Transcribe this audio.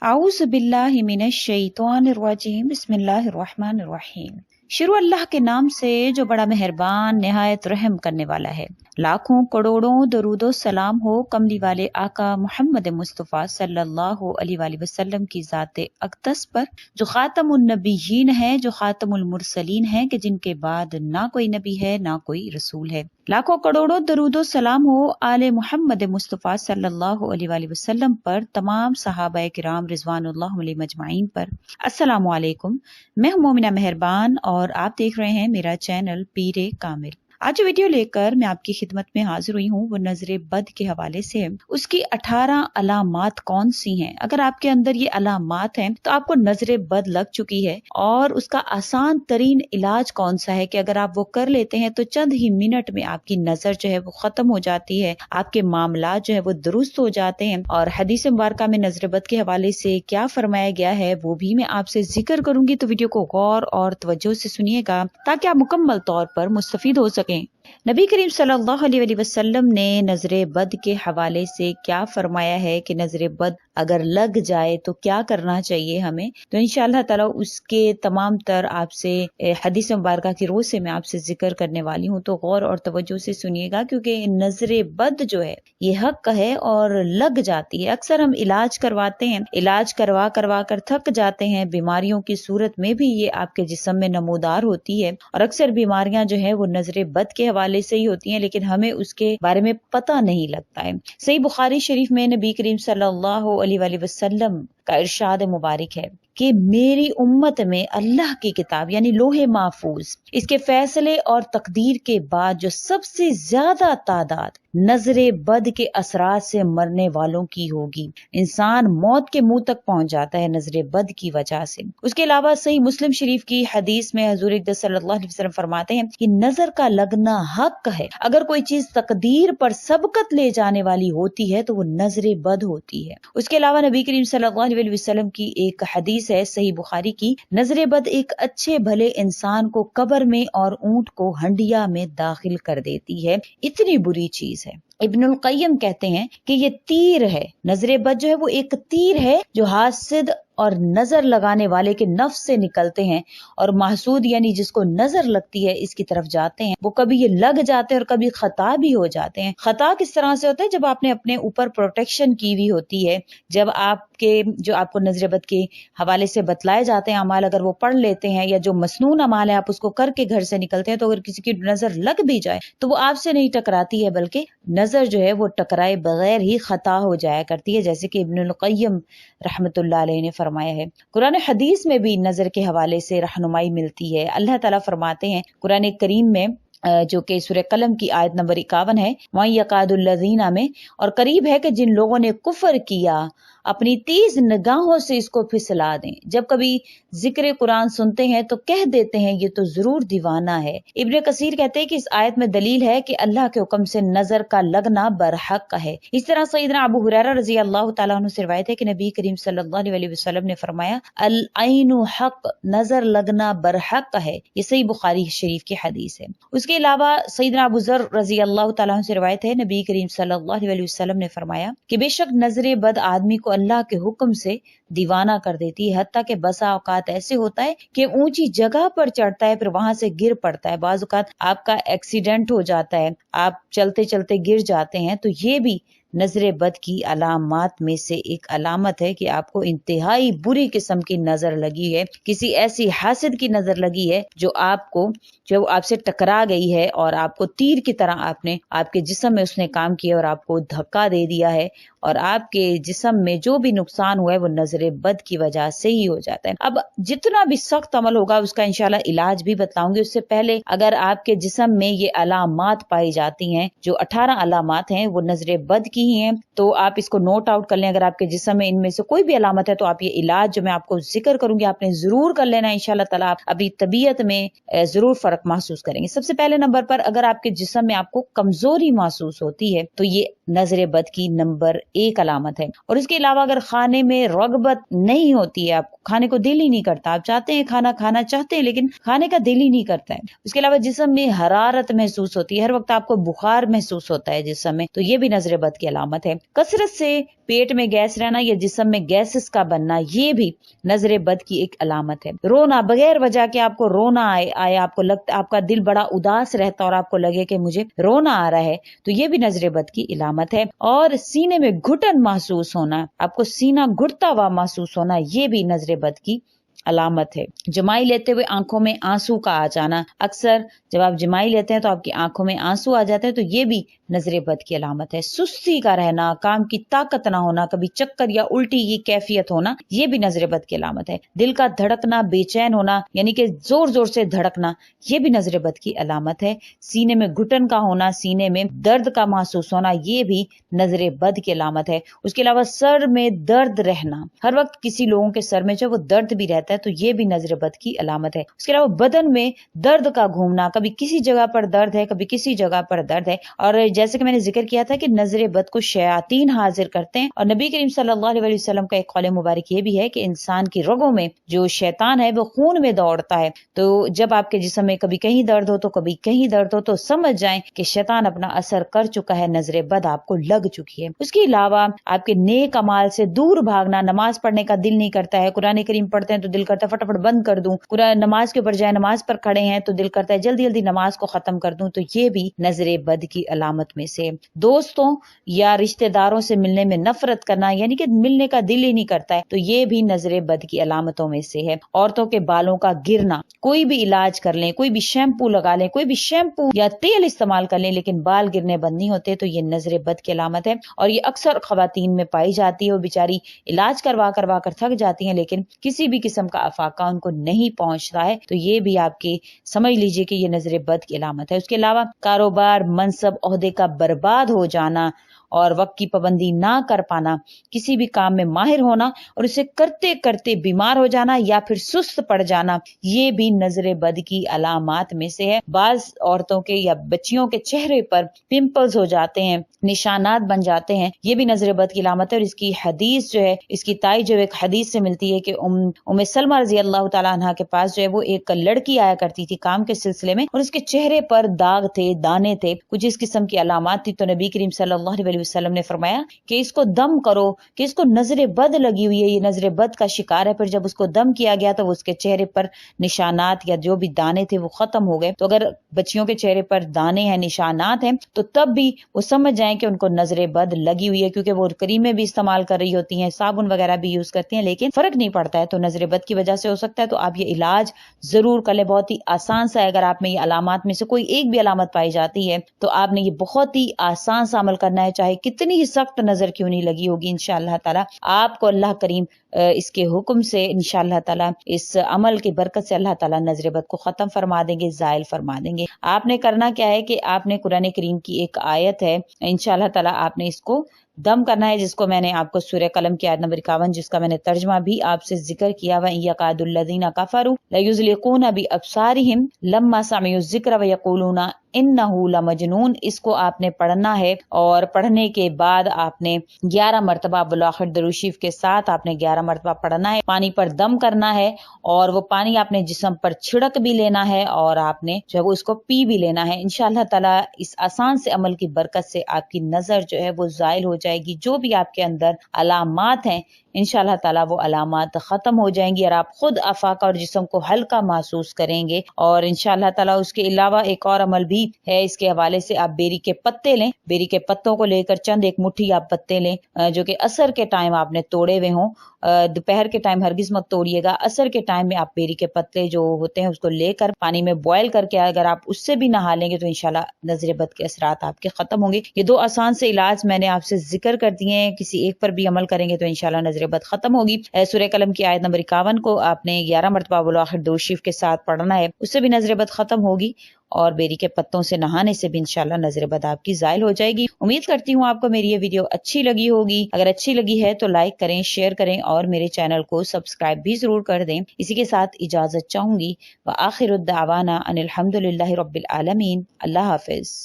اعوذ باللہ من الشیطان الرجیم بسم اللہ الرحمن الرحیم۔ شروع اللہ کے نام سے جو بڑا مہربان نہایت رحم کرنے والا ہے۔ لاکھوں کروڑوں درود و سلام ہو کملی والے آقا محمد مصطفیٰ صلی اللہ علیہ وآلہ وسلم کی ذات اقدس پر، جو خاتم النبیین ہے، جو خاتم المرسلین ہے، کہ جن کے بعد نہ کوئی نبی ہے نہ کوئی رسول ہے۔ لاکھوں کروڑوں درود و سلام ہو آل محمد مصطفیٰ صلی اللہ علیہ وآلہ وسلم پر، تمام صحابہ کرام رضوان اللہ علیہ مجمعین پر۔ السلام علیکم، میں ہوں مومنہ مہربان اور آپ دیکھ رہے ہیں میرا چینل پیر کامل۔ آج جو ویڈیو لے کر میں آپ کی خدمت میں حاضر ہوئی ہوں وہ نظر بد کے حوالے سے ہے۔ اس کی 18 علامات کون سی ہیں؟ اگر آپ کے اندر یہ علامات ہیں تو آپ کو نظر بد لگ چکی ہے، اور اس کا آسان ترین علاج کون سا ہے کہ اگر آپ وہ کر لیتے ہیں تو چند ہی منٹ میں آپ کی نظر جو ہے وہ ختم ہو جاتی ہے، آپ کے معاملات جو ہے وہ درست ہو جاتے ہیں۔ اور حدیث مبارکہ میں نظر بد کے حوالے سے کیا فرمایا گیا ہے وہ بھی میں آپ سے ذکر کروں گی، تو ویڈیو کو غور اور توجہ سے سنیے گا تاکہ آپ مکمل طور پر مستفید ہو سکیں۔ نبی کریم صلی اللہ علیہ وسلم نے نظر بد کے حوالے سے کیا فرمایا ہے کہ نظر بد اگر لگ جائے تو کیا کرنا چاہیے ہمیں، تو انشاءاللہ تعالی اس کے تمام تر آپ سے حدیث مبارکہ کی روح سے میں آپ سے ذکر کرنے والی ہوں، تو غور اور توجہ سے سنیے گا، کیونکہ نظر بد جو ہے یہ حق ہے اور لگ جاتی ہے۔ اکثر ہم علاج کرواتے ہیں، علاج کروا کر تھک جاتے ہیں، بیماریوں کی صورت میں بھی یہ آپ کے جسم میں نمودار ہوتی ہے، اور اکثر بیماریاں جو ہے وہ نظر بد کے حوالے سے ہی ہوتی ہیں، لیکن ہمیں اس کے بارے میں پتہ نہیں لگتا ہے۔ صحیح بخاری شریف میں نبی کریم صلی اللہ علیہ وآلہ وسلم کا ارشاد مبارک ہے کہ میری امت میں اللہ کی کتاب یعنی لوح محفوظ، اس کے فیصلے اور تقدیر کے بعد جو سب سے زیادہ تعداد نظر بد کے اثرات سے مرنے والوں کی ہوگی۔ انسان موت کے منہ تک پہنچ جاتا ہے نظر بد کی وجہ سے۔ اس کے علاوہ صحیح مسلم شریف کی حدیث میں حضور اقدس صلی اللہ علیہ وسلم فرماتے ہیں کہ نظر کا لگنا حق ہے۔ اگر کوئی چیز تقدیر پر سبقت لے جانے والی ہوتی ہے تو وہ نظر بد ہوتی ہے۔ اس کے علاوہ نبی کریم صلی اللہ علیہ وسلم کی ایک حدیث ہے صحیح بخاری کی، نظر بد ایک اچھے بھلے انسان کو قبر میں اور اونٹ کو ہنڈیا میں داخل کر دیتی ہے، اتنی بری چیز ہے۔ ابن القیم کہتے ہیں کہ یہ تیر ہے، نظر بد جو ہے وہ ایک تیر ہے جو حاسد اور نظر لگانے والے کے نفس سے نکلتے ہیں، اور محسود یعنی جس کو نظر لگتی ہے اس کی طرف جاتے ہیں، وہ کبھی یہ لگ جاتے ہیں اور کبھی خطا بھی ہو جاتے ہیں۔ خطا کس طرح سے ہوتا ہے؟ جب آپ نے اپنے اوپر پروٹیکشن کی ہوئی ہوتی ہے، جب آپ کے جو آپ کو نظر بد کے حوالے سے بتلائے جاتے ہیں اعمال اگر وہ پڑھ لیتے ہیں، یا جو مسنون اعمال ہے آپ اس کو کر کے گھر سے نکلتے ہیں، تو اگر کسی کی نظر لگ بھی جائے تو وہ آپ سے نہیں ٹکراتی ہے، بلکہ نظر جو ہے وہ ٹکرائے بغیر ہی خطا ہو جایا کرتی ہے، جیسے کہ ابن القیم رحمت اللہ علیہ نے فرمایا ہے۔ قرآن حدیث میں بھی نظر کے حوالے سے رہنمائی ملتی ہے۔ اللہ تعالیٰ فرماتے ہیں قرآن کریم میں، جو کہ سورہ قلم کی آیت نمبر 51 ہے، وَإِن يَكَادُ الَّذِينَ میں، اور قریب ہے کہ جن لوگوں نے کفر کیا اپنی تیز نگاہوں سے اس کو پھسلا دیں۔ جب کبھی ذکر قرآن سنتے ہیں تو کہہ دیتے ہیں یہ تو ضرور دیوانہ ہے۔ ابن کثیر کہتے ہیں کہ اس آیت میں دلیل ہے کہ اللہ کے حکم سے نظر کا لگنا برحق ہے۔ اس طرح سیدنا ابو ہریرہ رضی اللہ تعالیٰ عنہ سے روایت ہے کہ نبی کریم صلی اللہ علیہ وسلم نے فرمایا العین حق، نظر لگنا برحق ہے۔ یہ صحیح بخاری شریف کی حدیث ہے۔ اس کے علاوہ سیدنا ابو ذر رضی اللہ تعالیٰ عنہ سے روایت ہے نبی کریم صلی اللہ علیہ وسلم نے فرمایا کہ بے شک نظر بد آدمی کو اللہ کے حکم سے دیوانہ کر دیتی ہے، حتیٰ کہ بسا اوقات ایسے ہوتا ہے کہ اونچی جگہ پر چڑھتا ہے پھر وہاں سے گر پڑتا ہے، بعض اوقات آپ کا ایکسیڈنٹ ہو جاتا ہے، آپ چلتے چلتے گر جاتے ہیں، تو یہ بھی نظر بد کی علامات میں سے ایک علامت ہے کہ آپ کو انتہائی بری قسم کی نظر لگی ہے، کسی ایسی حاسد کی نظر لگی ہے جو آپ سے ٹکرا گئی ہے، اور آپ کو تیر کی طرح آپ کے جسم میں اس نے کام کیا اور آپ کو دھکا دے دیا ہے، اور آپ کے جسم میں جو بھی نقصان ہوا ہے وہ نظر بد کی وجہ سے ہی ہو جاتا ہے۔ اب جتنا بھی سخت عمل ہوگا اس کا انشاءاللہ علاج بھی بتلاؤں گی، اس سے پہلے اگر آپ کے جسم میں یہ علامات پائی جاتی ہیں، جو 18 علامات ہیں وہ نظر بد کی ہی ہیں، تو آپ اس کو نوٹ آؤٹ کر لیں۔ اگر آپ کے جسم میں ان میں سے کوئی بھی علامت ہے تو آپ یہ علاج جو میں آپ کو ذکر کروں گی آپ نے ضرور کر لینا، انشاءاللہ تعالیٰ آپ اپنی طبیعت میں ضرور فرق محسوس کریں گے۔ سب سے پہلے نمبر پر اگر آپ کے جسم میں آپ کو کمزوری محسوس ہوتی ہے تو یہ نظر بد کی نمبر ایک علامت ہے۔ اور اس کے علاوہ اگر کھانے میں رغبت نہیں ہوتی ہے، آپ کھانے کو دل ہی نہیں کرتا، آپ چاہتے ہیں کھانا چاہتے ہیں لیکن کھانے کا دل ہی نہیں کرتا ہے، اس کے علاوہ جسم میں حرارت محسوس ہوتی ہے، ہر وقت آپ کو بخار محسوس ہوتا ہے جسم میں، تو یہ بھی نظر بد کی علامت ہے۔ کثرت سے پیٹ میں گیس رہنا یا جسم میں گیسز کا بننا، یہ بھی نظر بد کی ایک علامت ہے۔ رونا بغیر وجہ کے آپ کو رونا آئے، آپ کو لگتا آپ کا دل بڑا اداس رہتا اور آپ کو لگے کہ مجھے رونا آ رہا ہے، تو یہ بھی نظر بد کی علامت ہے۔ اور سینے میں گھٹن محسوس ہونا، آپ کو سینہ گھٹتا ہوا محسوس ہونا، یہ بھی نظر بد کی علامت ہے۔ جمائی لیتے ہوئے آنکھوں میں آنسو کا آ جانا، اکثر جب آپ جمائی لیتے ہیں تو آپ کی آنکھوں میں آنسو آ جاتے ہیں، تو یہ بھی نظر بد کی علامت ہے۔ سستی کا رہنا، کام کی طاقت نہ ہونا، کبھی چکر یا الٹی کی کیفیت ہونا، یہ بھی نظر بد کی علامت ہے۔ دل کا دھڑکنا، بے چین ہونا، یعنی کہ زور زور سے دھڑکنا، یہ بھی نظر بد کی علامت ہے۔ سینے میں گھٹن کا ہونا، سینے میں درد کا محسوس ہونا، یہ بھی نظر بد کی علامت ہے۔ اس کے علاوہ سر میں درد رہنا، ہر وقت کسی لوگوں کے سر میں جو وہ درد بھی رہتا ہے تو یہ بھی نظر بد کی علامت ہے۔ اس کے علاوہ بدن میں درد کا گھومنا، کبھی کسی جگہ پر درد ہے، کبھی کسی جگہ پر درد ہے، اور جیسے کہ میں نے ذکر کیا تھا کہ نظر بد کو شیاطین حاضر کرتے ہیں، اور نبی کریم صلی اللہ علیہ وسلم کا ایک قول مبارک یہ بھی ہے کہ انسان کی رگوں میں جو شیطان ہے وہ خون میں دوڑتا ہے، تو جب آپ کے جسم میں کبھی کہیں درد ہو تو کبھی کہیں درد ہو تو سمجھ جائیں کہ شیطان اپنا اثر کر چکا ہے، نظر بد آپ کو لگ چکی ہے۔ اس کے علاوہ آپ کے نیک اعمال سے دور بھاگنا، نماز پڑھنے کا دل نہیں کرتا ہے، قرآن کریم پڑھتے ہیں تو دل کرتا ہے فٹافٹ بند کر دوں، قرآن نماز کے اوپر جائے نماز پر کھڑے ہیں تو دل کرتا ہے جلدی جلدی نماز کو ختم کر دوں، تو یہ بھی نظر بد کی علامت میں سے۔ دوستوں یا رشتہ داروں سے ملنے میں نفرت کرنا، یعنی کہ ملنے کا دل ہی نہیں کرتا ہے، تو یہ بھی نظر بد کی علامتوں میں سے ہے۔ عورتوں کے بالوں کا گرنا، کوئی بھی علاج کر لیں، کوئی بھی شیمپو لگا لیں، کوئی بھی شیمپو یا تیل استعمال کر لیں لیکن بال گرنے بند نہیں ہوتے، تو یہ نظر بد کی علامت ہے، اور یہ اکثر خواتین میں پائی جاتی ہے۔ وہ بیچاری علاج کروا کر تھک جاتی ہیں لیکن کسی بھی قسم کا افاقہ ان کو نہیں پہنچتا ہے، تو یہ بھی آپ کی سمجھ لیجئے کہ یہ نظر بد کی علامت ہے۔ اس کے علاوہ کاروبار، منصب، عہدے کا برباد ہو جانا اور وقت کی پابندی نہ کر پانا، کسی بھی کام میں ماہر ہونا اور اسے کرتے کرتے بیمار ہو جانا یا پھر سست پڑ جانا، یہ بھی نظر بد کی علامات میں سے ہے۔ بعض عورتوں کے یا بچیوں کے چہرے پر پمپلز ہو جاتے ہیں، نشانات بن جاتے ہیں، یہ بھی نظر بد کی علامت ہے، اور اس کی حدیث جو ہے، اس کی تائید جو ایک حدیث سے ملتی ہے کہ ام سلمہ رضی اللہ تعالیٰ عنہ کے پاس جو ہے وہ ایک لڑکی آیا کرتی تھی کام کے سلسلے میں، اور اس کے چہرے پر داغ تھے، دانے تھے، کچھ اس قسم کی علامات تھی، تو نبی کریم صلی اللہ علیہ وسلم نے فرمایا کہ اس کو دم کرو، کہ اس کو نظر بد لگی ہوئی ہے، یہ نظر بد کا شکار ہے۔ پھر جب اس کو دم کیا گیا تو اس کے چہرے پر نشانات یا جو بھی دانے تھے وہ ختم ہو گئے۔ تو اگر بچیوں کے چہرے پر دانے ہیں، نشانات ہیں، تو تب بھی وہ سمجھ جائیں کہ ان کو نظر بد لگی ہوئی ہے، کیونکہ وہ کریمیں بھی استعمال کر رہی ہوتی ہیں، صابن وغیرہ بھی یوز کرتی ہیں لیکن فرق نہیں پڑتا ہے، تو نظر بد کی وجہ سے ہو سکتا ہے۔ تو آپ یہ علاج ضرور کر لیں، بہت ہی آسان سا ہے۔ اگر آپ میں یہ علامات میں سے کوئی ایک بھی علامت پائی جاتی ہے تو آپ نے یہ بہت ہی آسان سا عمل کرنا ہے، چاہے کتنی ہی سخت نظر کیوں نہیں لگی ہوگی، انشاءاللہ تعالی آپ کو اللہ کریم اس کے حکم سے انشاءاللہ تعالی اس عمل کی برکت سے اللہ تعالی نظر بد کو ختم فرما دیں گے، زائل فرما دیں گے۔ آپ نے کرنا کیا ہے کہ آپ نے قرآن کریم کی ایک آیت ہے، انشاءاللہ تعالی آپ نے اس کو دم کرنا ہے، جس کو میں نے آپ کو سورہ قلم کی آیت نمبر 51 جس کا میں نے ترجمہ بھی آپ سے ذکر کیا، وَإِن يَكَادُ الَّذِينَ كَفَرُوا لَيُزْلِقُونَ بِأَبْصَارِهِمْ لَمَّا سَمِعُوا الذِّكْرَ وَيَقُولُونَ إِنَّهُ لَمَجْنُونَ۔ اس کو آپ نے پڑھنا ہے، اور پڑھنے کے بعد آپ نے 11 مرتبہ بالآخر درود شریف کے ساتھ آپ نے 11 مرتبہ پڑھنا ہے، پانی پر دم کرنا ہے، اور وہ پانی آپ نے جسم پر چھڑک بھی لینا ہے اور آپ نے جو ہے وہ اس کو پی بھی لینا ہے۔ انشاءاللہ تعالی اس آسان سے عمل کی برکت سے آپ کی نظر جو ہے وہ زائل ہو جائے گی، جو بھی آپ کے اندر علامات ہیں انشاءاللہ تعالی وہ علامات ختم ہو جائیں گی، اور آپ خود افاقہ اور جسم کو ہلکا محسوس کریں گے۔ اور انشاءاللہ تعالی اس کے علاوہ ایک اور عمل بھی ہے، اس کے حوالے سے آپ بیری کے پتے لیں، بیری کے پتوں کو لے کر چند ایک مٹھی آپ پتے لیں، جو کہ عصر کے ٹائم آپ نے توڑے ہوئے ہوں، دوپہر کے ٹائم ہرگز مت توڑیے گا، عصر کے ٹائم میں آپ بیری کے پتے جو ہوتے ہیں اس کو لے کر پانی میں بوائل کر کے اگر آپ اس سے بھی نہا لیں گے تو انشاءاللہ نظر بد کے اثرات آپ کے ختم ہوں گے۔ یہ دو آسان سے علاج میں نے آپ سے ذکر کر دیے ہیں، کسی ایک پر بھی عمل کریں گے تو انشاءاللہ نظر بد ختم ہوگی۔ سورہ قلم کی آیت نمبر 51 کو آپ نے 11 مرتبہ بالآخر درود شریف کے ساتھ پڑھنا ہے، اس سے بھی نظر بد ختم ہوگی، اور بیری کے پتوں سے نہانے سے بھی انشاءاللہ نظر بد آپ کی زائل ہو جائے گی۔ امید کرتی ہوں آپ کو میری یہ ویڈیو اچھی لگی ہوگی، اگر اچھی لگی ہے تو لائک کریں، شیئر کریں، اور میرے چینل کو سبسکرائب بھی ضرور کر دیں۔ اسی کے ساتھ اجازت چاہوں گی، وآخر الدعوانا ان الحمد للہ رب العالمین۔ اللہ حافظ۔